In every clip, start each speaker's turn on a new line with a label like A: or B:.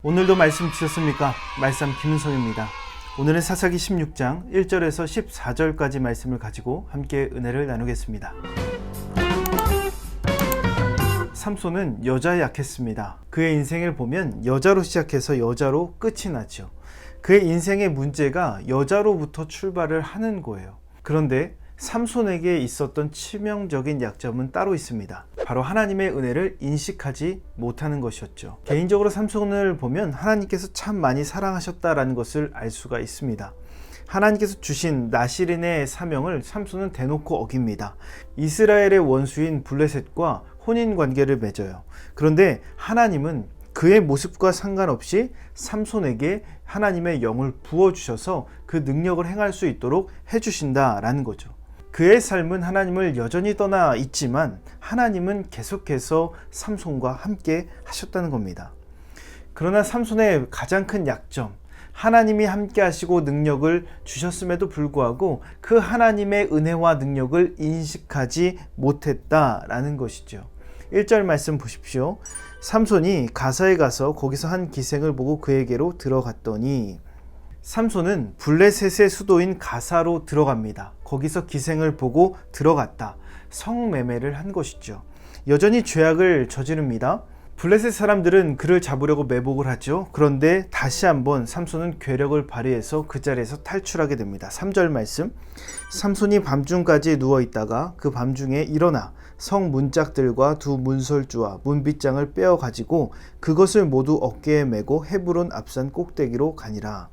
A: 오늘도 말씀 주셨습니까? 말씀 김은성입니다. 오늘은 사사기 16장 1절에서 14절까지 말씀을 가지고 함께 은혜를 나누겠습니다. 삼손은 여자에 약했습니다. 그의 인생을 보면 여자로 시작해서 여자로 끝이 나죠. 그의 인생의 문제가 여자로부터 출발을 하는 거예요. 그런데 삼손에게 있었던 치명적인 약점은 따로 있습니다. 바로 하나님의 은혜를 인식하지 못하는 것이었죠. 개인적으로 삼손을 보면 하나님께서 참 많이 사랑하셨다라는 것을 알 수가 있습니다. 하나님께서 주신 나실인의 사명을 삼손은 대놓고 어깁니다. 이스라엘의 원수인 블레셋과 혼인관계를 맺어요. 그런데 하나님은 그의 모습과 상관없이 삼손에게 하나님의 영을 부어주셔서 그 능력을 행할 수 있도록 해주신다라는 거죠. 그의 삶은 하나님을 여전히 떠나 있지만 하나님은 계속해서 삼손과 함께 하셨다는 겁니다. 그러나 삼손의 가장 큰 약점, 하나님이 함께 하시고 능력을 주셨음에도 불구하고 그 하나님의 은혜와 능력을 인식하지 못했다라는 것이죠. 1절 말씀 보십시오. 삼손이 가사에 가서 거기서 한 기생을 보고 그에게로 들어갔더니, 삼손은 블레셋의 수도인 가사로 들어갑니다. 거기서 기생을 보고 들어갔다. 성매매를 한 것이죠. 여전히 죄악을 저지릅니다. 블레셋 사람들은 그를 잡으려고 매복을 하죠. 그런데 다시 한번 삼손은 괴력을 발휘해서 그 자리에서 탈출하게 됩니다. 3절 말씀. 삼손이 밤중까지 누워있다가 그 밤중에 일어나 성 문짝들과 두 문설주와 문빗장을 빼어 가지고 그것을 모두 어깨에 메고 헤브론 앞산 꼭대기로 가니라.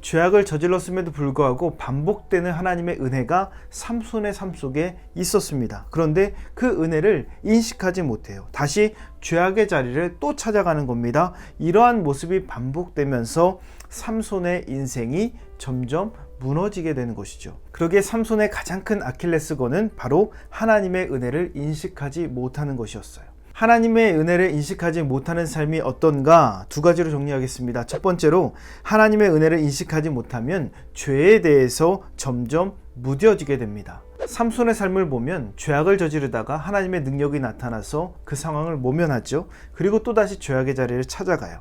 A: 죄악을 저질렀음에도 불구하고 반복되는 하나님의 은혜가 삼손의 삶 속에 있었습니다. 그런데 그 은혜를 인식하지 못해요. 다시 죄악의 자리를 또 찾아가는 겁니다. 이러한 모습이 반복되면서 삼손의 인생이 점점 무너지게 되는 것이죠. 그러기에 삼손의 가장 큰 아킬레스건은 바로 하나님의 은혜를 인식하지 못하는 것이었어요. 하나님의 은혜를 인식하지 못하는 삶이 어떤가 두 가지로 정리하겠습니다. 첫 번째로, 하나님의 은혜를 인식하지 못하면 죄에 대해서 점점 무뎌지게 됩니다. 삼손의 삶을 보면 죄악을 저지르다가 하나님의 능력이 나타나서 그 상황을 모면하죠. 그리고 또다시 죄악의 자리를 찾아가요.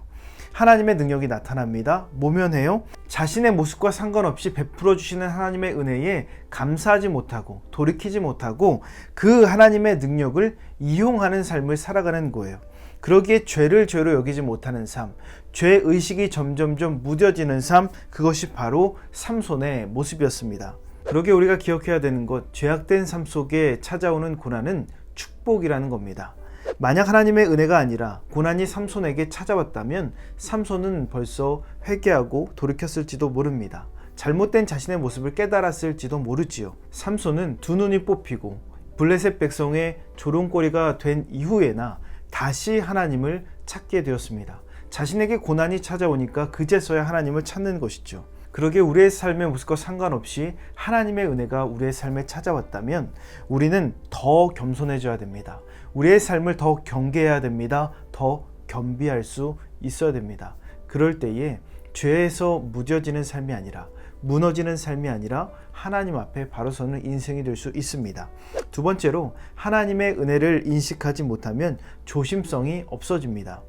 A: 하나님의 능력이 나타납니다. 모면해요. 자신의 모습과 상관없이 베풀어 주시는 하나님의 은혜에 감사하지 못하고 돌이키지 못하고 그 하나님의 능력을 이용하는 삶을 살아가는 거예요. 그러기에 죄를 죄로 여기지 못하는 삶, 죄의식이 점점점 무뎌지는 삶, 그것이 바로 삼손의 모습이었습니다. 그러기에 우리가 기억해야 되는 것, 죄악된 삶 속에 찾아오는 고난은 축복이라는 겁니다. 만약 하나님의 은혜가 아니라 고난이 삼손에게 찾아왔다면 삼손은 벌써 회개하고 돌이켰을지도 모릅니다. 잘못된 자신의 모습을 깨달았을지도 모르지요. 삼손은 두 눈이 뽑히고 블레셋 백성의 조롱거리가 된 이후에나 다시 하나님을 찾게 되었습니다. 자신에게 고난이 찾아오니까 그제서야 하나님을 찾는 것이죠. 그러기에 우리의 삶의 모습과 상관없이 하나님의 은혜가 우리의 삶에 찾아왔다면 우리는 더 겸손해져야 됩니다. 우리의 삶을 더 경계해야 됩니다. 더 겸비할 수 있어야 됩니다. 그럴 때에 죄에서 무뎌지는 삶이 아니라, 무너지는 삶이 아니라 하나님 앞에 바로 서는 인생이 될 수 있습니다. 두 번째로, 하나님의 은혜를 인식하지 못하면 조심성이 없어집니다.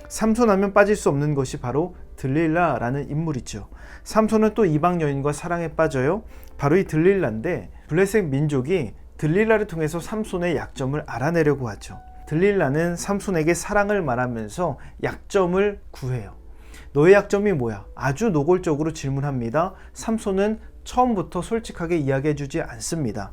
A: 삼손하면 빠질 수 없는 것이 바로 들릴라라는 인물이죠. 삼손은 또 이방 여인과 사랑에 빠져요. 바로 이 들릴라인데, 블레셋 민족이 들릴라를 통해서 삼손의 약점을 알아내려고 하죠. 들릴라는 삼손에게 사랑을 말하면서 약점을 구해요. 너의 약점이 뭐야? 아주 노골적으로 질문합니다. 삼손은 처음부터 솔직하게 이야기해주지 않습니다.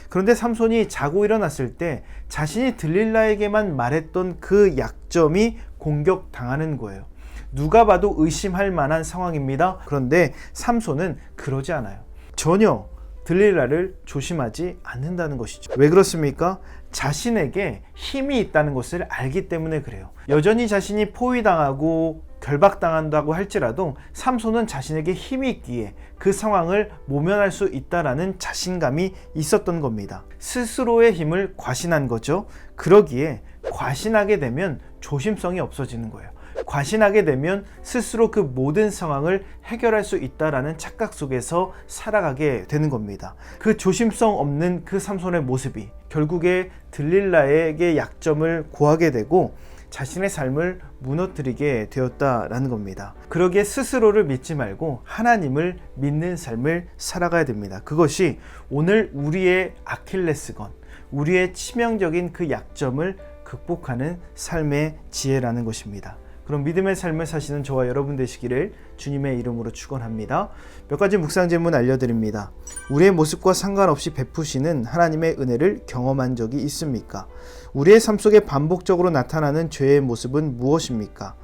A: 그런데 삼손이 자고 일어났을 때 자신이 들릴라에게만 말했던 그 약점이 공격당하는 거예요. 누가 봐도 의심할 만한 상황입니다. 그런데 삼손은 그러지 않아요. 전혀 들릴라를 조심하지 않는다는 것이죠. 왜 그렇습니까? 자신에게 힘이 있다는 것을 알기 때문에 그래요. 여전히 자신이 포위당하고 결박당한다고 할지라도 삼손은 자신에게 힘이 있기에 그 상황을 모면할 수 있다라는 자신감이 있었던 겁니다. 스스로의 힘을 과신한 거죠. 그러기에 과신하게 되면 조심성이 없어지는 거예요. 과신하게 되면 스스로 그 모든 상황을 해결할 수 있다라는 착각 속에서 살아가게 되는 겁니다. 그 조심성 없는 그 삼손의 모습이 결국에 들릴라에게 약점을 고하게 되고 자신의 삶을 무너뜨리게 되었다라는 겁니다. 그러기에 스스로를 믿지 말고 하나님을 믿는 삶을 살아가야 됩니다. 그것이 오늘 우리의 아킬레스건, 우리의 치명적인 그 약점을 극복하는 삶의 지혜라는 것입니다. 그럼 믿음의 삶을 사시는 저와 여러분 되시기를 주님의 이름으로 축원합니다. 몇 가지 묵상 질문 알려드립니다. 우리의 모습과 상관없이 베푸시는 하나님의 은혜를 경험한 적이 있습니까? 우리의 삶 속에 반복적으로 나타나는 죄의 모습은 무엇입니까?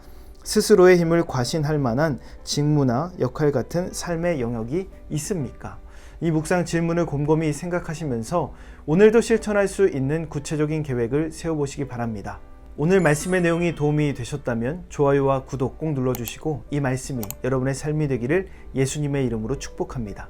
A: 스스로의 힘을 과신할 만한 직무나 역할 같은 삶의 영역이 있습니까? 이 묵상 질문을 곰곰이 생각하시면서 오늘도 실천할 수 있는 구체적인 계획을 세워보시기 바랍니다. 오늘 말씀의 내용이 도움이 되셨다면 좋아요와 구독 꼭 눌러주시고 이 말씀이 여러분의 삶이 되기를 예수님의 이름으로 축복합니다.